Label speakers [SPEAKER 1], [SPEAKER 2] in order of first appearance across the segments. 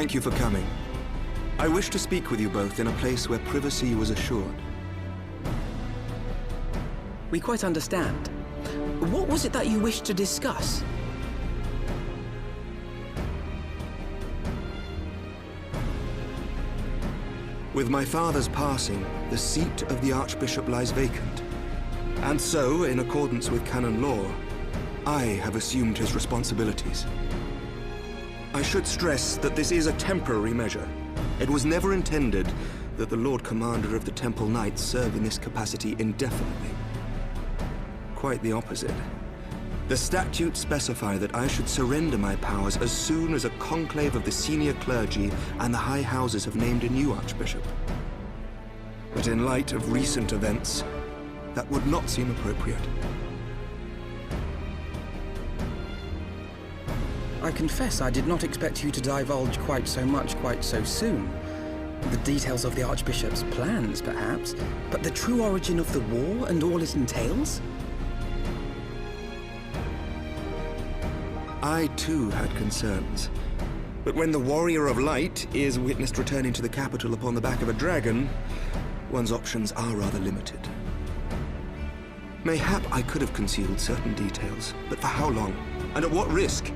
[SPEAKER 1] Thank you for coming. I wish to speak with you both in a place where privacy was assured.
[SPEAKER 2] We quite understand. What was it that you wished to discuss?
[SPEAKER 1] With my father's passing, the seat of the Archbishop lies vacant. And so, in accordance with canon law, I have assumed his responsibilities. I should stress that this is a temporary measure. It was never intended that the Lord Commander of the Temple Knights serve in this capacity indefinitely. Quite the opposite. The statutes specify that I should surrender my powers as soon as a conclave of the senior clergy and the high houses have named a new archbishop. But in light of recent events, that would not seem appropriate.
[SPEAKER 2] I confess I did not expect you to divulge quite so much quite so soon. The details of the Archbishop's plans, perhaps, but the true origin of the war and all it entails?
[SPEAKER 1] I too had concerns. But when the Warrior of Light is witnessed returning to the capital upon the back of a dragon, one's options are rather limited. Mayhap I could have concealed certain details, but for how long? And at what risk?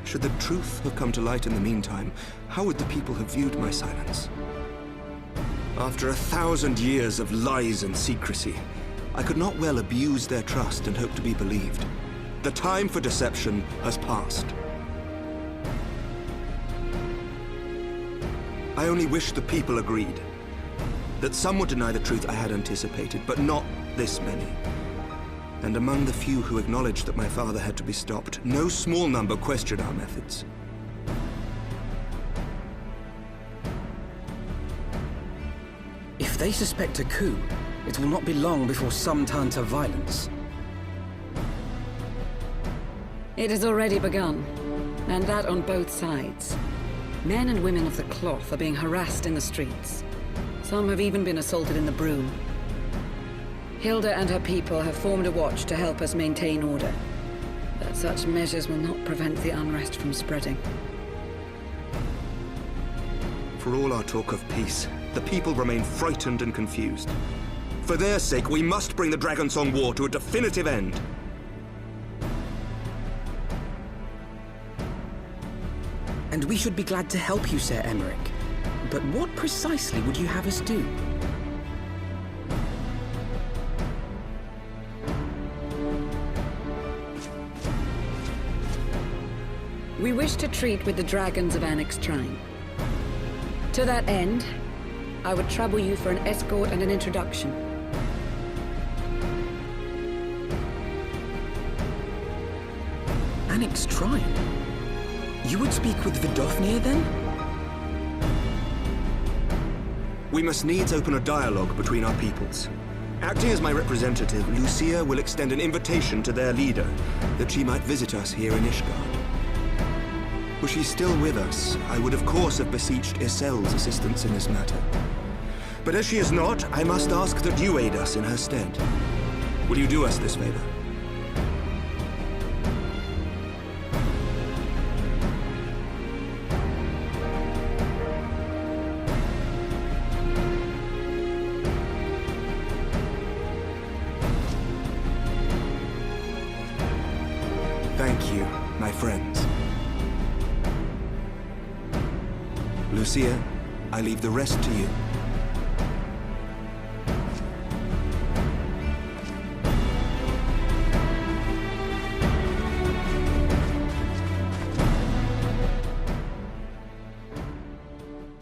[SPEAKER 1] Should the truth have come to light in the meantime, how would the people have viewed my silence? After 1,000 years of lies and secrecy, I could not well abuse their trust and hope to be believed. The time for deception has passed. I only wish the people agreed. That some would deny the truth I had anticipated, but not this many. And among the few who acknowledged that my father had to be stopped, no small number questioned our methods.
[SPEAKER 2] If they suspect a coup, it will not be long before some turn to violence.
[SPEAKER 3] It has already begun, and that on both sides. Men and women of the cloth are being harassed in the streets. Some have even been assaulted in the Broom. Hilda and her people have formed a watch to help us maintain order. But such measures will not prevent the unrest from spreading.
[SPEAKER 1] For all our talk of peace, the people remain frightened and confused. For their sake, we must bring the Dragonsong War to a definitive end.
[SPEAKER 2] And we should be glad to help you, Sir Emmerich. But what precisely would you have us do?
[SPEAKER 3] We wish to treat with the dragons of Annex Trine. To that end, I would trouble you for an escort and an introduction.
[SPEAKER 2] Annex Trine? You would speak with Vidofnir, then?
[SPEAKER 1] We must needs open a dialogue between our peoples. Acting as my representative, Lucia will extend an invitation to their leader, that she might visit us here in Ishgard. Were she still with us, I would of course have beseeched Isel's assistance in this matter. But as she is not, I must ask that you aid us in her stead. Will you do us this favor? Thank you, my friends. Lucia, I leave the rest to you.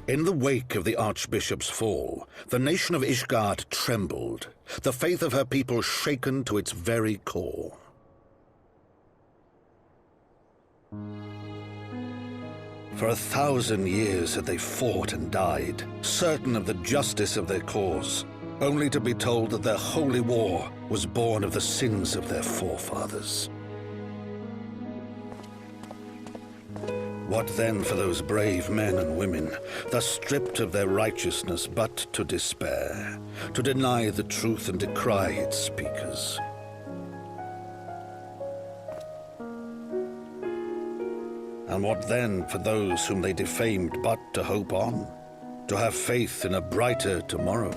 [SPEAKER 4] In the wake of the Archbishop's fall, the nation of Ishgard trembled, the faith of her people shaken to its very core. For 1,000 years had they fought and died, certain of the justice of their cause, only to be told that their holy war was born of the sins of their forefathers. What then for those brave men and women, thus stripped of their righteousness but to despair, to deny the truth and decry its speakers? And what then for those whom they defamed but to hope on? To have faith in a brighter tomorrow?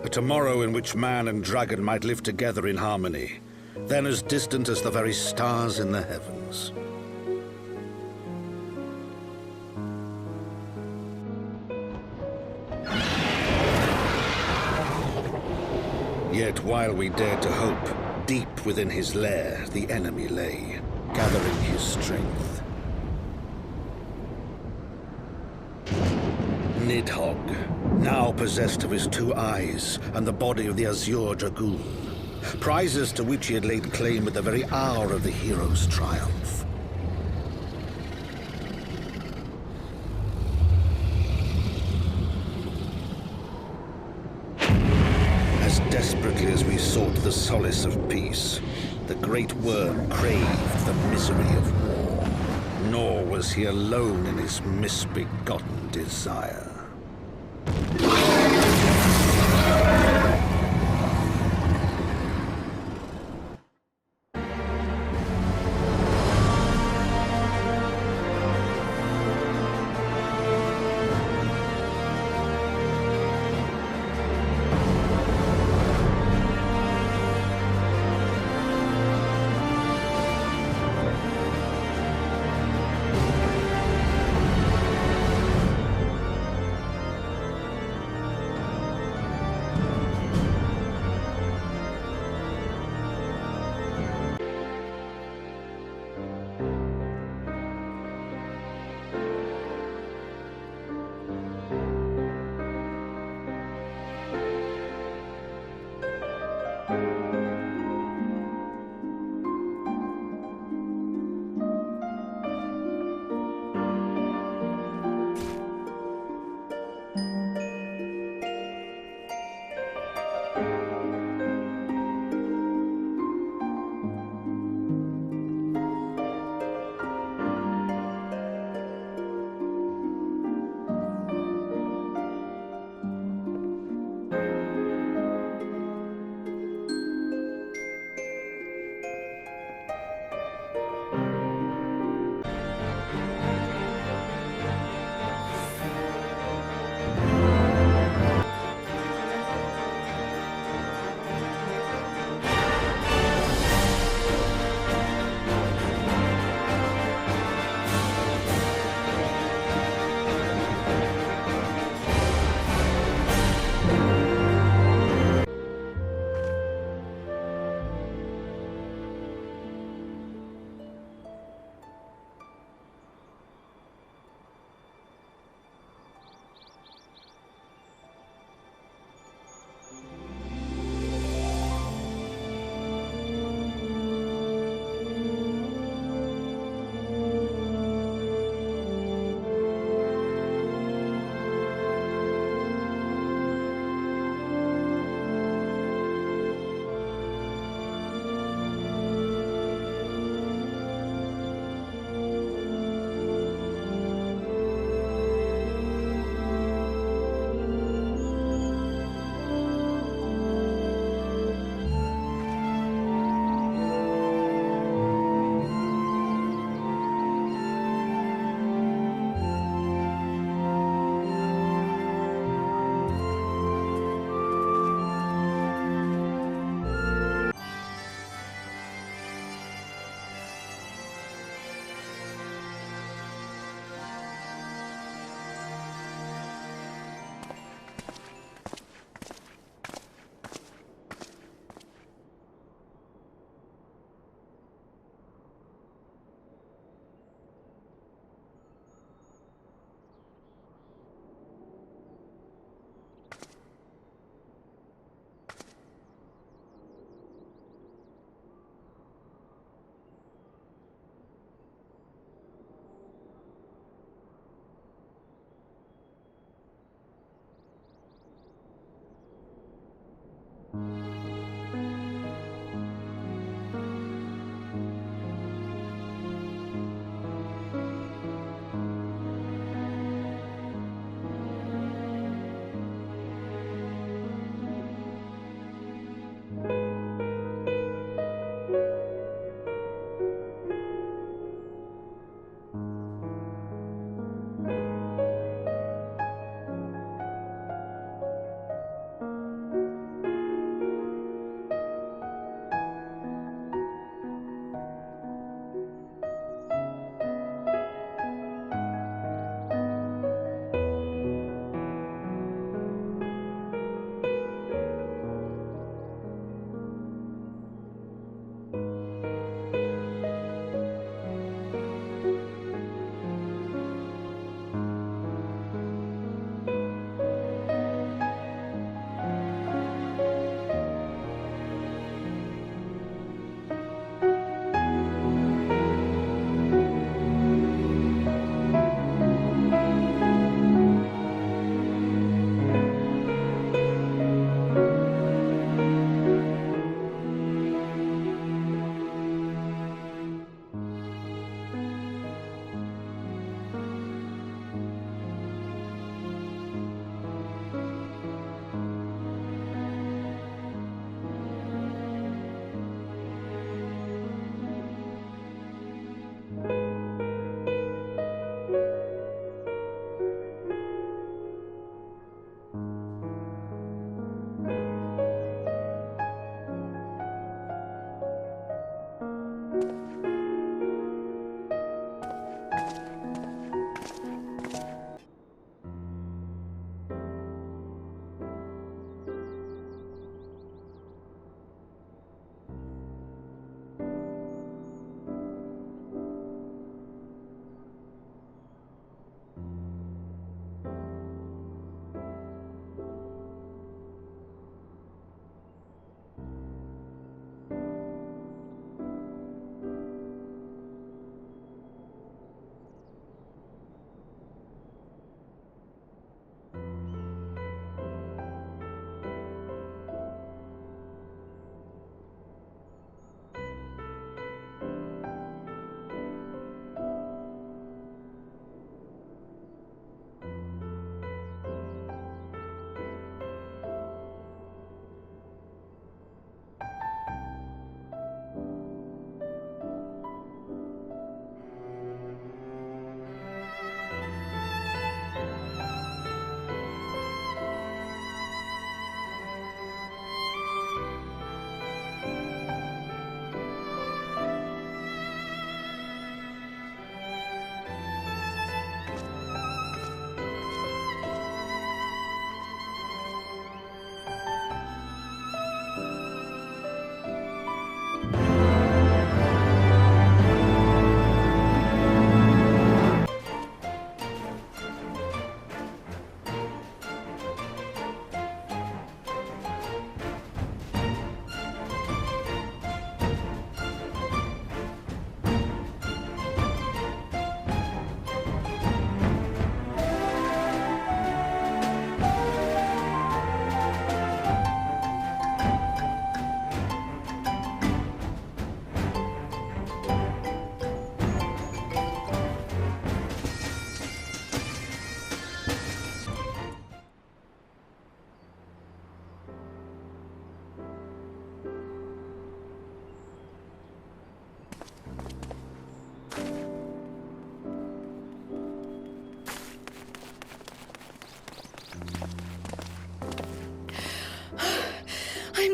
[SPEAKER 4] A tomorrow in which man and dragon might live together in harmony, then as distant as the very stars in the heavens. Yet while we dared to hope, deep within his lair the enemy lay, gathering his strength. Nidhogg, now possessed of his 2 eyes and the body of the Azure Dragoon, prizes to which he had laid claim at the very hour of the hero's triumph. As desperately as we sought the solace of peace, the great worm craved the misery of war. Nor was he alone in his misbegotten desire.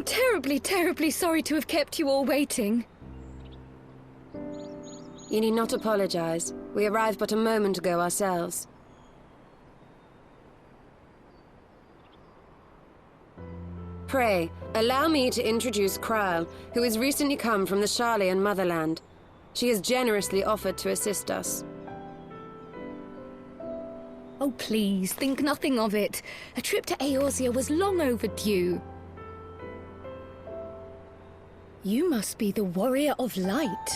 [SPEAKER 5] terribly, terribly sorry to have kept you all waiting.
[SPEAKER 6] You need not apologize. We arrived but a moment ago ourselves. Pray, allow me to introduce Kryle, who has recently come from the Sharlayan motherland. She has generously offered to assist us.
[SPEAKER 5] Oh, please, think nothing of it. A trip to Eorzea was long overdue. You must be the Warrior of Light.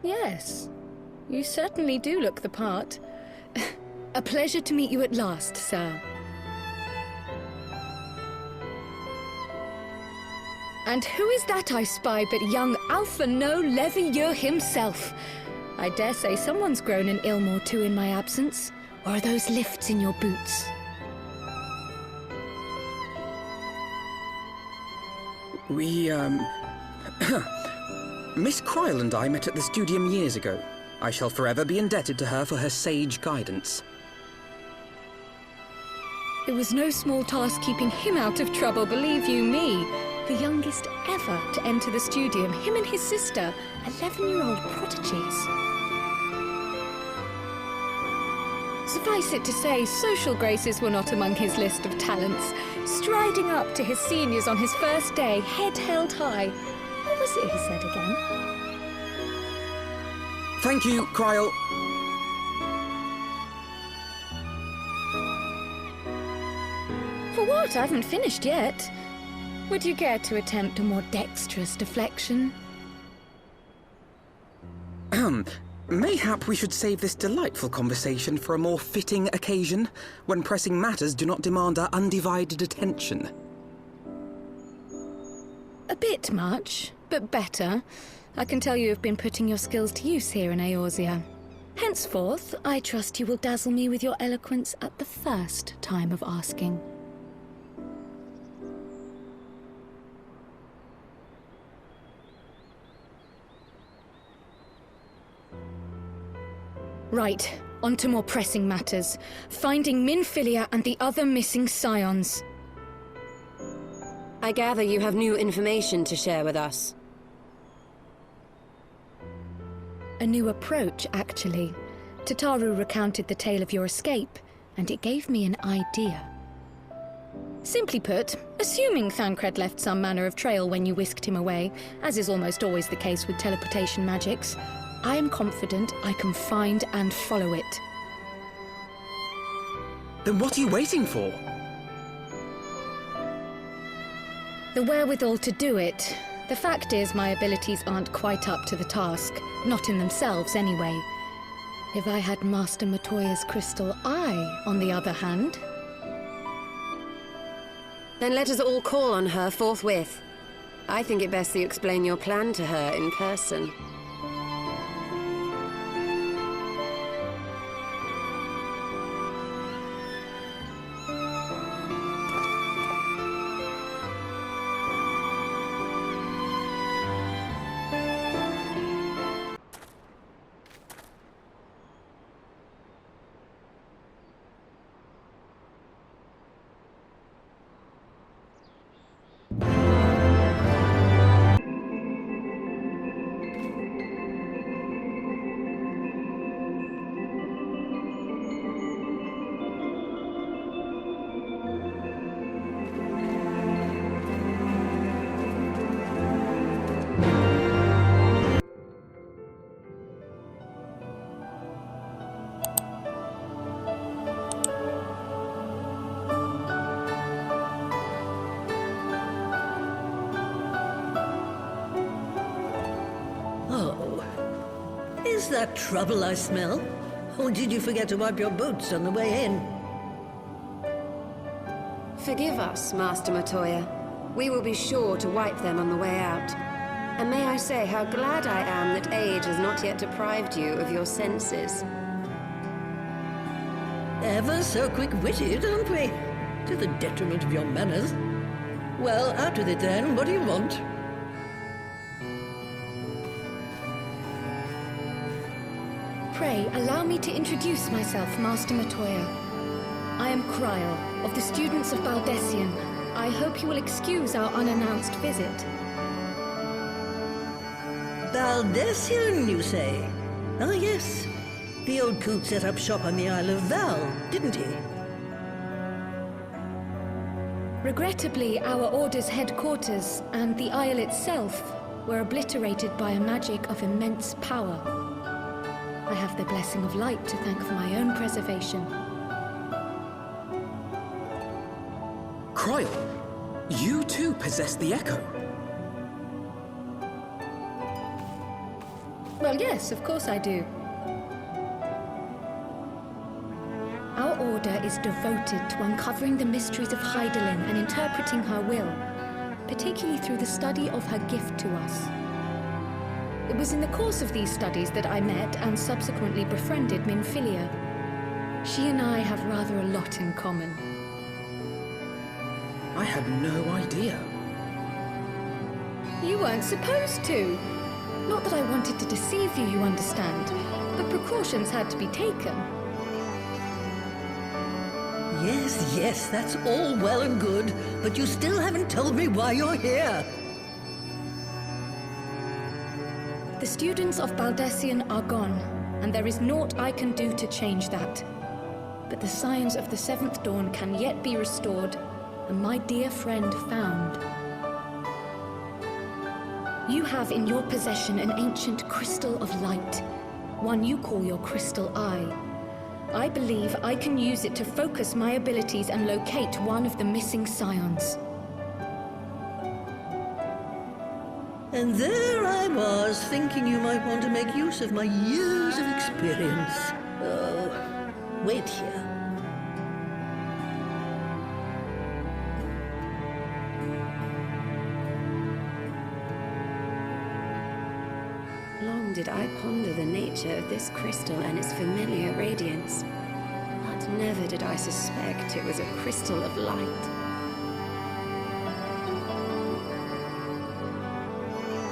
[SPEAKER 5] Yes, you certainly do look the part. A pleasure to meet you at last, sir. And who is that I spy but young Alpha No Levieur himself? I dare say someone's grown an ilm or two in my absence. Or are those lifts in your boots?
[SPEAKER 2] We, Miss Kryle and I met at the Studium years ago. I shall forever be indebted to her for her sage guidance.
[SPEAKER 5] It was no small task keeping him out of trouble, believe you me. The youngest ever to enter the Studium, him and his sister, 11-year-old prodigies. Suffice it to say, social graces were not among his list of talents. Striding up to his seniors on his first day, head held high. What was it he said again?
[SPEAKER 2] Thank you, Kryle.
[SPEAKER 5] For what? I haven't finished yet. Would you care to attempt a more dexterous deflection?
[SPEAKER 2] Mayhap we should save this delightful conversation for a more fitting occasion, when pressing matters do not demand our undivided attention.
[SPEAKER 5] A bit much, but better. I can tell you have been putting your skills to use here in Eorzea. Henceforth, I trust you will dazzle me with your eloquence at the first time of asking. Right, on to more pressing matters. Finding Minfilia and the other missing scions.
[SPEAKER 6] I gather you have new information to share with us.
[SPEAKER 5] A new approach, actually. Tataru recounted the tale of your escape, and it gave me an idea. Simply put, assuming Thancred left some manner of trail when you whisked him away, as is almost always the case with teleportation magics, I am confident I can find and follow it.
[SPEAKER 2] Then what are you waiting for?
[SPEAKER 5] The wherewithal to do it. The fact is, my abilities aren't quite up to the task. Not in themselves, anyway. If I had Master Matoya's crystal eye, on the other hand...
[SPEAKER 6] Then let us all call on her forthwith. I think it best you explain your plan to her in person.
[SPEAKER 7] Is that trouble I smell? Or did you forget to wipe your boots on the way in?
[SPEAKER 6] Forgive us, Master Matoya. We will be sure to wipe them on the way out. And may I say how glad I am that age has not yet deprived you of your senses.
[SPEAKER 7] Ever so quick-witted, aren't we? To the detriment of your manners. Well, out with it then. What do you want?
[SPEAKER 5] Pray, allow me to introduce myself, Master Matoya. I am Kryle, of the students of Baldessian. I hope you will excuse our unannounced visit.
[SPEAKER 7] Baldessian, you say? Ah, yes. The old coot set up shop on the Isle of Val, didn't he?
[SPEAKER 5] Regrettably, our Order's headquarters and the Isle itself were obliterated by a magic of immense power. I have the blessing of light to thank for my own preservation.
[SPEAKER 2] Croyle, you too possess the Echo.
[SPEAKER 5] Well, yes, of course I do. Our Order is devoted to uncovering the mysteries of Hydaelyn and interpreting her will, particularly through the study of her gift to us. It was in the course of these studies that I met and subsequently befriended Minfilia. She and I have rather a lot in common.
[SPEAKER 2] I had no idea.
[SPEAKER 5] You weren't supposed to. Not that I wanted to deceive you, you understand, but precautions had to be taken.
[SPEAKER 7] Yes, yes, that's all well and good, but you still haven't told me why you're here.
[SPEAKER 5] The students of Baldessian are gone, and there is naught I can do to change that. But the signs of the Seventh Dawn can yet be restored, and my dear friend found. You have in your possession an ancient crystal of light, one you call your crystal eye. I believe I can use it to focus my abilities and locate one of the missing scions.
[SPEAKER 7] And there I was, thinking you might want to make use of my years of experience. Oh, wait here.
[SPEAKER 6] Long did I ponder the nature of this crystal and its familiar radiance, but never did I suspect it was a crystal of light.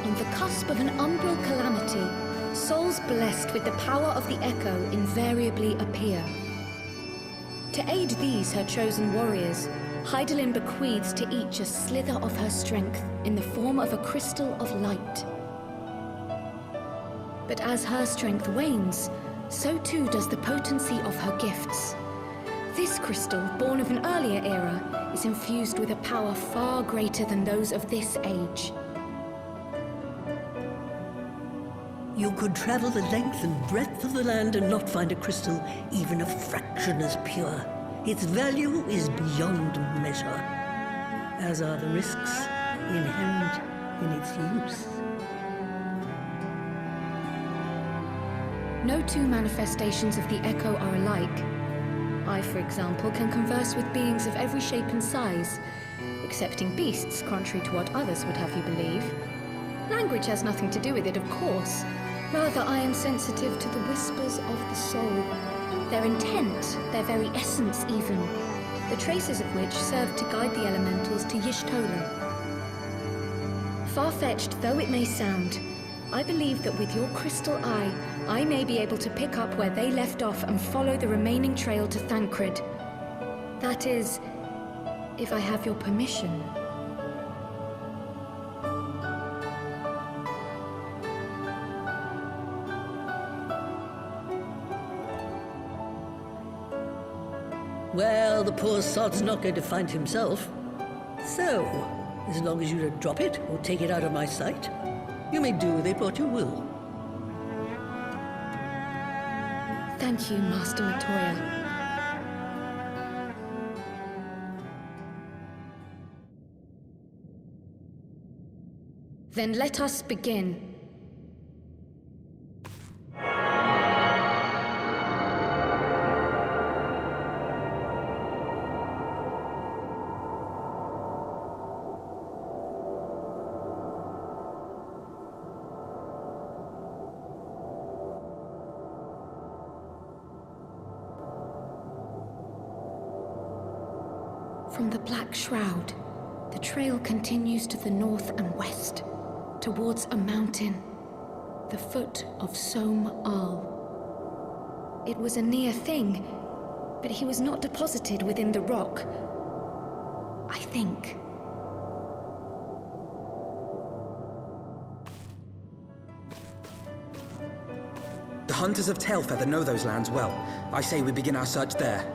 [SPEAKER 5] On the cusp of an umbral calamity, souls blessed with the power of the Echo invariably appear. To aid these, her chosen warriors, Hydaelyn bequeaths to each a slither of her strength in the form of a crystal of light. But as her strength wanes, so too does the potency of her gifts. This crystal, born of an earlier era, is infused with a power far greater than those of this age.
[SPEAKER 7] You could travel the length and breadth of the land and not find a crystal even a fraction as pure. Its value is beyond measure, as are the risks inherent in its use.
[SPEAKER 5] No two manifestations of the Echo are alike. I, for example, can converse with beings of every shape and size, excepting beasts, contrary to what others would have you believe. Language has nothing to do with it, of course. Rather, I am sensitive to the whispers of the soul, their intent, their very essence even, the traces of which serve to guide the elementals to Y'shtola. Far-fetched though it may sound, I believe that with your crystal eye, I may be able to pick up where they left off and follow the remaining trail to Thancred. That is, if I have your permission.
[SPEAKER 7] Well, the poor sod's not going to find himself. So, as long as you don't drop it or take it out of my sight, you may do with it what you will.
[SPEAKER 5] Thank you, Master Matoya. Then let us begin. From the Black Shroud, the trail continues to the north and west, towards a mountain, the foot of Som Al. It was a near thing, but he was not deposited within the rock. I think.
[SPEAKER 2] The hunters of Tailfeather know those lands well. I say we begin our search there.